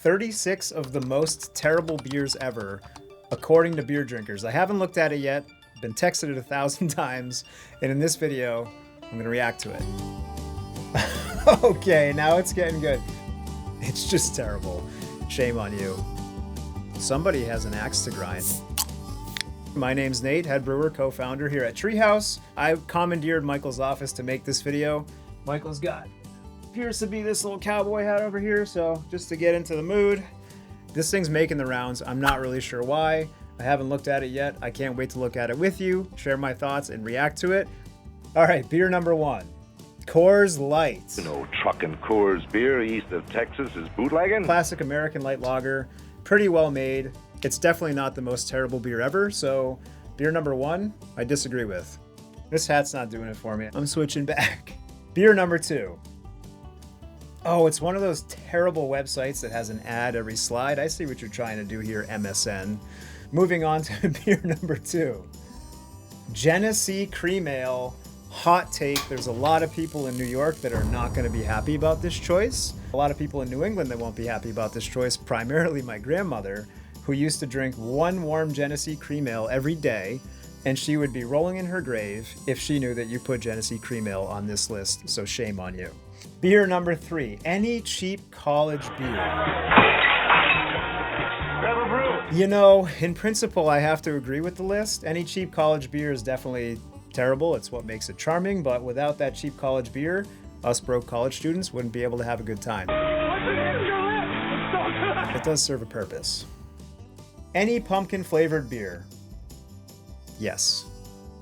36 of the most terrible beers ever, according to beer drinkers. I haven't looked at it yet, been texted it 1,000 times, and in this video, I'm gonna react to it. Okay, now it's getting good. It's just terrible. Shame on you. Somebody has an axe to grind. My name's Nate, head brewer, co-founder here at Treehouse. I commandeered Michael's office to make this video. Michael's got appears to be this little cowboy hat over here, so just to get into the mood. This thing's making the rounds. I'm not really sure why. I haven't looked at it yet. I can't wait to look at it with you, share my thoughts, and react to it. All right, beer number one. Coors Light. No trucking Coors beer east of Texas is bootlegging. Classic American light lager, pretty well made. It's definitely not the most terrible beer ever, so beer number one, I disagree with. This hat's not doing it for me. I'm switching back. Beer number two. Oh, it's one of those terrible websites that has an ad every slide. I see what you're trying to do here, MSN. Moving on to beer number two. Genesee Cream Ale. Hot take. There's a lot of people in New York that are not going to be happy about this choice. A lot of people in New England that won't be happy about this choice, primarily my grandmother, who used to drink one warm Genesee Cream Ale every day, and she would be rolling in her grave if she knew that you put Genesee Cream Ale on this list, so shame on you. Beer number three, any cheap college beer. You know, in principle, I have to agree with the list. Any cheap college beer is definitely terrible. It's what makes it charming, but without that cheap college beer, us broke college students wouldn't be able to have a good time. It does serve a purpose. Any pumpkin flavored beer. Yes.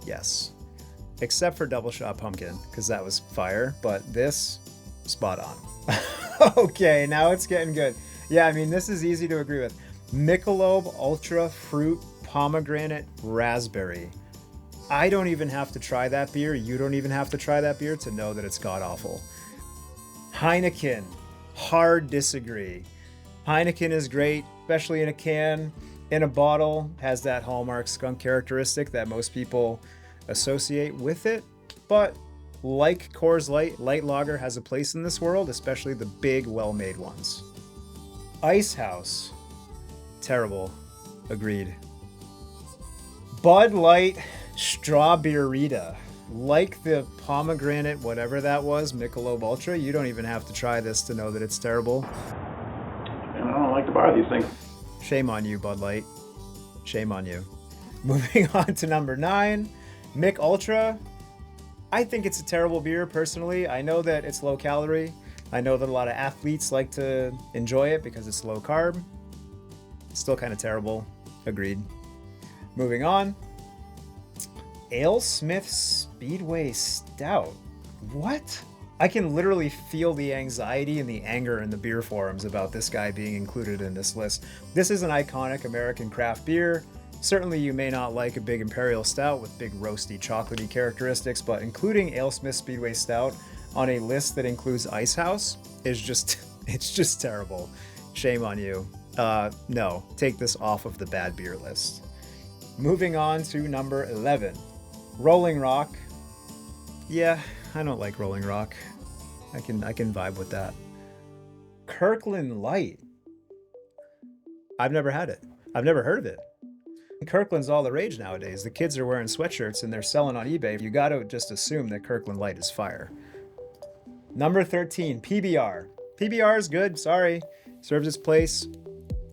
Yes. Except for Double Shot Pumpkin, because that was fire, but this, spot on. Okay, now it's getting good. Yeah, I mean, this is easy to agree with. Michelob Ultra Fruit Pomegranate Raspberry. I don't even have to try that beer. You don't even have to try that beer to know that it's god-awful. Heineken. Hard disagree. Heineken is great, especially in a can. In a bottle, has that hallmark skunk characteristic that most people associate with it. But like Coors Light, light lager has a place in this world, especially the big, well-made ones. Ice House. Terrible. Agreed. Bud Light Strawberryta. Like the pomegranate, whatever that was, Michelob Ultra, you don't even have to try this to know that it's terrible. And I don't like to buy these things. Shame on you, Bud Light. Shame on you. Moving on to number 9, Mich Ultra. I think it's a terrible beer, personally. I know that it's low calorie. I know that a lot of athletes like to enjoy it because it's low carb. It's still kind of terrible. Agreed. Moving on. AleSmith Speedway Stout. What? I can literally feel the anxiety and the anger in the beer forums about this guy being included in this list. This is an iconic American craft beer. Certainly you may not like a big imperial stout with big roasty chocolatey characteristics, but including AleSmith Speedway Stout on a list that includes Ice House is just, it's just terrible. Shame on you. No, take this off of the bad beer list. Moving on to number 11, Rolling Rock. Yeah, I don't like Rolling Rock. I can vibe with that. Kirkland Light. I've never had it. I've never heard of it. Kirkland's all the rage nowadays. The kids are wearing sweatshirts and they're selling on eBay. You got to just assume that Kirkland Light is fire. Number 13, PBR. PBR is good, sorry. Serves its place.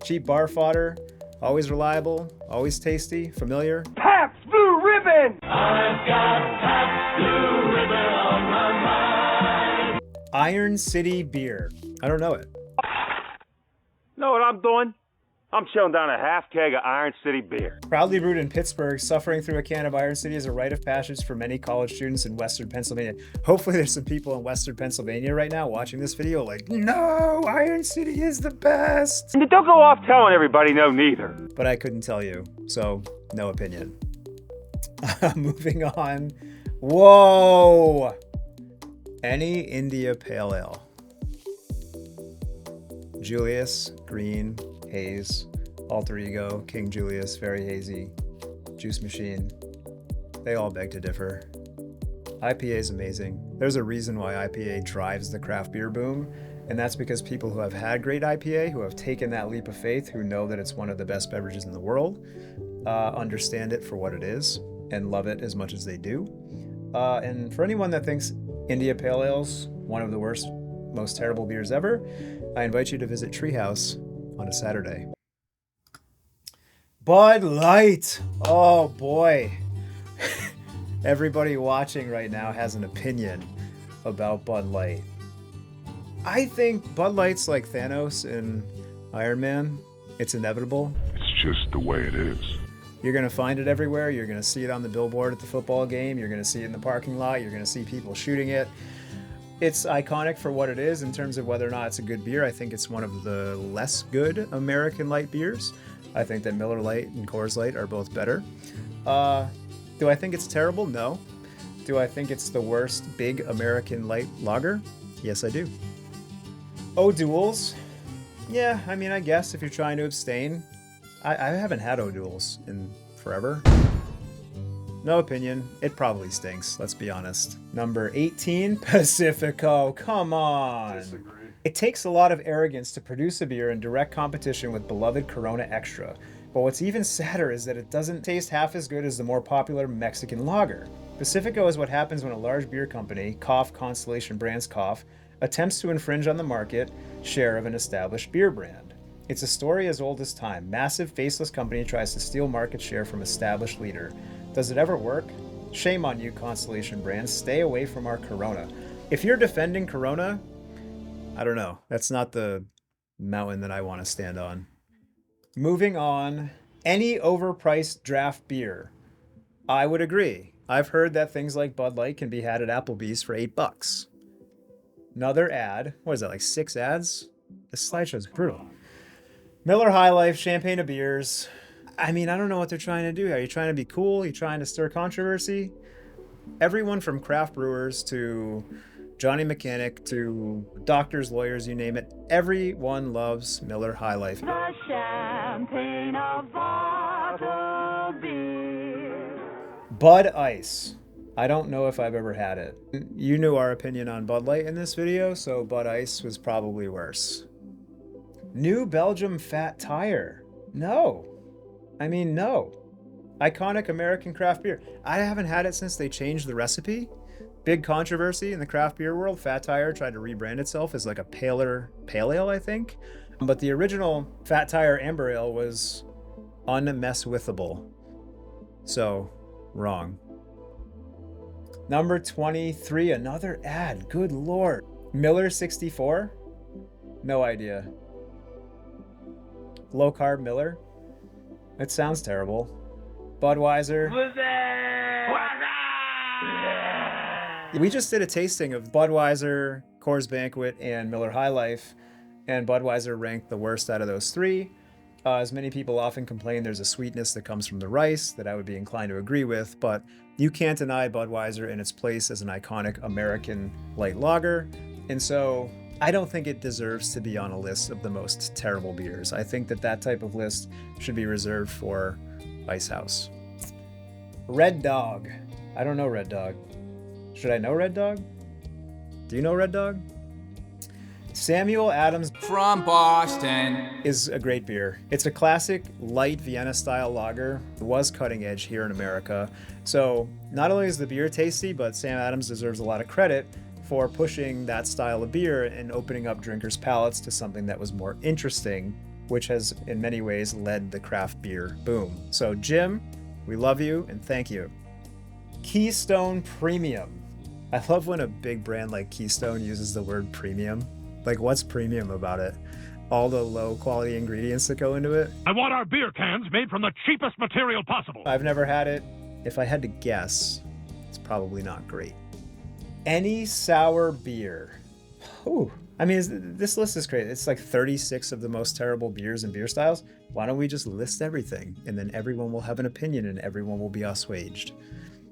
Cheap bar fodder. Always reliable. Always tasty. Familiar. Pabst Blue Ribbon! I've got Pabst Blue Ribbon on my mind. Iron City Beer. I don't know it. Know what I'm doing? I'm chilling down a half keg of Iron City beer. Proudly brewed in Pittsburgh, suffering through a can of Iron City is a rite of passage for many college students in Western Pennsylvania. Hopefully there's some people in Western Pennsylvania right now watching this video like, no, Iron City is the best. And don't go off telling everybody no neither. But I couldn't tell you, so no opinion. Moving on. Whoa! Any India Pale Ale. Julius, Green, Haze, Alter Ego, King Julius, Very Hazy, Juice Machine. They all beg to differ. IPA is amazing. There's a reason why IPA drives the craft beer boom, And that's because people who have had great IPA, who have taken that leap of faith, who know that it's one of the best beverages in the world, understand it for what it is and love it as much as they do. And for anyone that thinks India Pale Ale's one of the worst, most terrible beers ever, I invite you to visit Treehouse on a Saturday. Bud Light. Oh boy. Everybody watching right now has an opinion about Bud Light. I think Bud Light's like Thanos in Iron Man. It's inevitable. It's just the way it is. You're going to find it everywhere. You're going to see it on the billboard at the football game. You're going to see it in the parking lot. You're going to see people shooting it. It's iconic for what it is in terms of whether or not it's a good beer. I think it's one of the less good American light beers. I think that Miller Lite and Coors Light are both better. Do I think it's terrible? No. Do I think it's the worst big American light lager? Yes, I do. O'Doul's? Yeah, I mean, I guess if you're trying to abstain. I haven't had O'Doul's in forever. No opinion. It probably stinks, let's be honest. Number 18, Pacifico. Come on. Disagree. It takes a lot of arrogance to produce a beer in direct competition with beloved Corona Extra. But what's even sadder is that it doesn't taste half as good as the more popular Mexican lager. Pacifico is what happens when a large beer company, cough Constellation Brands cough, attempts to infringe on the market share of an established beer brand. It's a story as old as time. Massive faceless company tries to steal market share from established leader. Does it ever work? Shame on you, Constellation Brands. Stay away from our Corona. If you're defending Corona, I don't know. That's not the mountain that I want to stand on. Moving on, any overpriced draft beer. I would agree. I've heard that things like Bud Light can be had at Applebee's for $8. Another ad. What is that, like 6 ads? This slideshow's brutal. Miller High Life, champagne of beers. I mean, I don't know what they're trying to do. Are you trying to be cool? Are you trying to stir controversy? Everyone from craft brewers to Johnny Mechanic to doctors, lawyers, you name it. Everyone loves Miller High Life. The champagne of bottled beer. Bud Ice. I don't know if I've ever had it. You knew our opinion on Bud Light in this video, so Bud Ice was probably worse. New Belgium Fat Tire. No. I mean, no. Iconic American craft beer. I haven't had it since they changed the recipe. Big controversy in the craft beer world. Fat Tire tried to rebrand itself as like a paler pale ale, I think. But the original Fat Tire Amber Ale was unmesswithable. So, wrong. Number 23, another ad. Good lord. Miller 64? No idea. Low carb Miller? It sounds terrible. Budweiser. We just did a tasting of Budweiser, Coors Banquet, and Miller High Life, and Budweiser ranked the worst out of those three. As many people often complain, there's a sweetness that comes from the rice that I would be inclined to agree with, but you can't deny Budweiser in its place as an iconic American light lager, and so I don't think it deserves to be on a list of the most terrible beers. I think that type of list should be reserved for Ice House. Red Dog. I don't know Red Dog. Should I know Red Dog? Do you know Red Dog? Samuel Adams from Boston is a great beer. It's a classic light Vienna style lager. It was cutting edge here in America. So not only is the beer tasty, but Sam Adams deserves a lot of credit for pushing that style of beer and opening up drinkers' palates to something that was more interesting, which has in many ways led the craft beer boom. So Jim, we love you and thank you. Keystone Premium. I love when a big brand like Keystone uses the word premium. Like, what's premium about it? All the low quality ingredients that go into it? I want our beer cans made from the cheapest material possible. I've never had it. If I had to guess, it's probably not great. Any sour beer. Ooh. I mean, this list is great. It's like 36 of the most terrible beers and beer styles. Why don't we just list everything? And then everyone will have an opinion and everyone will be assuaged.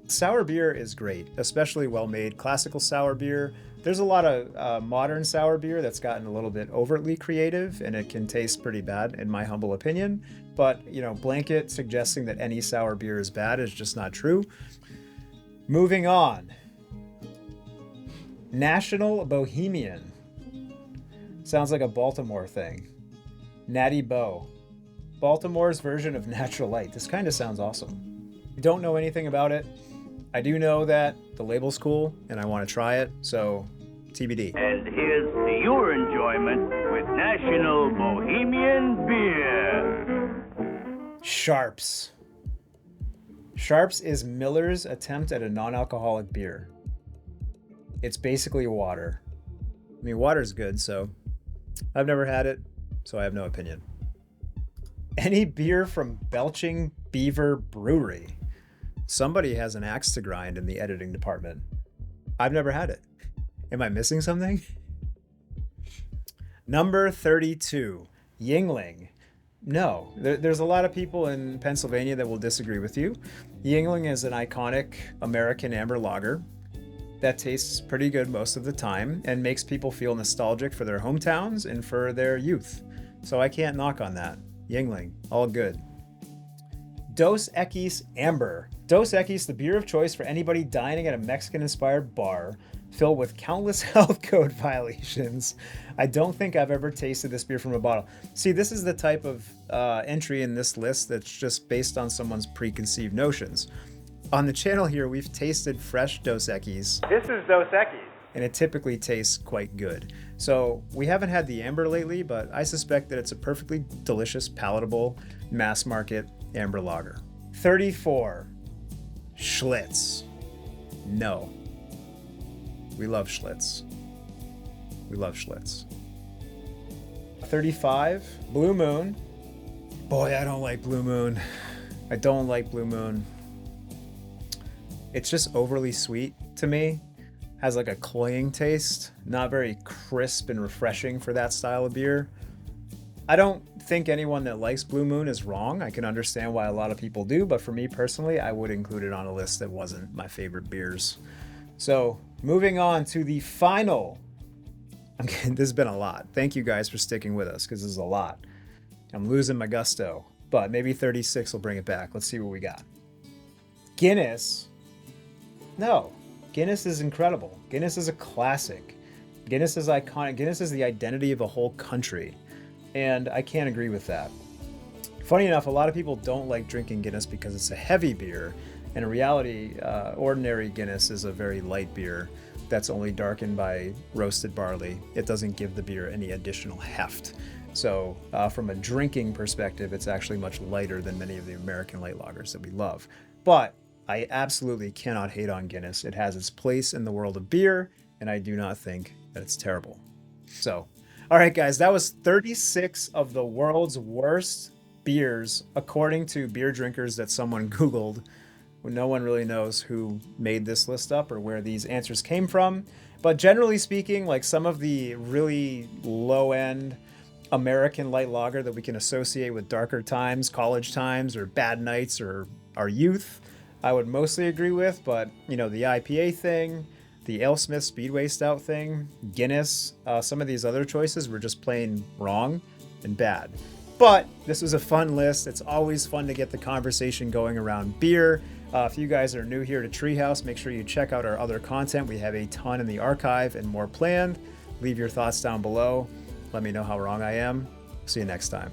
Sour beer is great, especially well-made classical sour beer. There's a lot of modern sour beer that's gotten a little bit overtly creative and it can taste pretty bad in my humble opinion. But, you know, blanket suggesting that any sour beer is bad is just not true. Moving on. National Bohemian. Sounds like a Baltimore thing. Natty Bow. Baltimore's version of Natural Light. This kind of sounds awesome. Don't know anything about it. I do know that the label's cool and I want to try it, so TBD. And here's to your enjoyment with National Bohemian Beer. Sharps. Sharps is Miller's attempt at a non-alcoholic beer. It's basically water. I mean, water's good, so I've never had it, so I have no opinion. Any beer from Belching Beaver Brewery. Somebody has an axe to grind in the editing department. I've never had it. Am I missing something? Number 32, Yingling. No, there's a lot of people in Pennsylvania that will disagree with you. Yingling is an iconic American amber lager that tastes pretty good most of the time and makes people feel nostalgic for their hometowns and for their youth. So I can't knock on that. Yingling, all good. Dos Equis Amber. Dos Equis, the beer of choice for anybody dining at a Mexican-inspired bar filled with countless health code violations. I don't think I've ever tasted this beer from a bottle. See, this is the type of entry in this list that's just based on someone's preconceived notions. On the channel here, we've tasted fresh Dos Equis. This is Dos Equis. And it typically tastes quite good. So we haven't had the amber lately, but I suspect that it's a perfectly delicious, palatable, mass market amber lager. 34, Schlitz. No. We love Schlitz. We love Schlitz. 35, Blue Moon. Boy, I don't like Blue Moon. I don't like Blue Moon. It's just overly sweet to me. Has like a cloying taste. Not very crisp and refreshing for that style of beer. I don't think anyone that likes Blue Moon is wrong. I can understand why a lot of people do, but for me personally, I would include it on a list that wasn't my favorite beers. So, moving on to the final. Okay, this has been a lot. Thank you guys for sticking with us, because this is a lot. I'm losing my gusto, but maybe 36 will bring it back. Let's see what we got. Guinness. No, Guinness is incredible. Guinness is a classic. Guinness is iconic. Guinness is the identity of a whole country. And I can't agree with that. Funny enough, a lot of people don't like drinking Guinness because it's a heavy beer. And in reality, ordinary Guinness is a very light beer that's only darkened by roasted barley. It doesn't give the beer any additional heft. So from a drinking perspective, it's actually much lighter than many of the American light lagers that we love. But I absolutely cannot hate on Guinness. It has its place in the world of beer, and I do not think that it's terrible. So, all right, guys, that was 36 of the world's worst beers, according to beer drinkers that someone Googled. No one really knows who made this list up or where these answers came from. But generally speaking, like some of the really low-end American light lager that we can associate with darker times, college times, or bad nights, or our youth, I would mostly agree with. But, you know, the IPA thing, the AleSmith Speedway Stout thing, Guinness, some of these other choices were just plain wrong and bad. But this was a fun list. It's always fun to get the conversation going around beer. If you guys are new here to Treehouse, make sure you check out our other content. We have a ton in the archive and more planned. Leave your thoughts down below. Let me know how wrong I am. See you next time.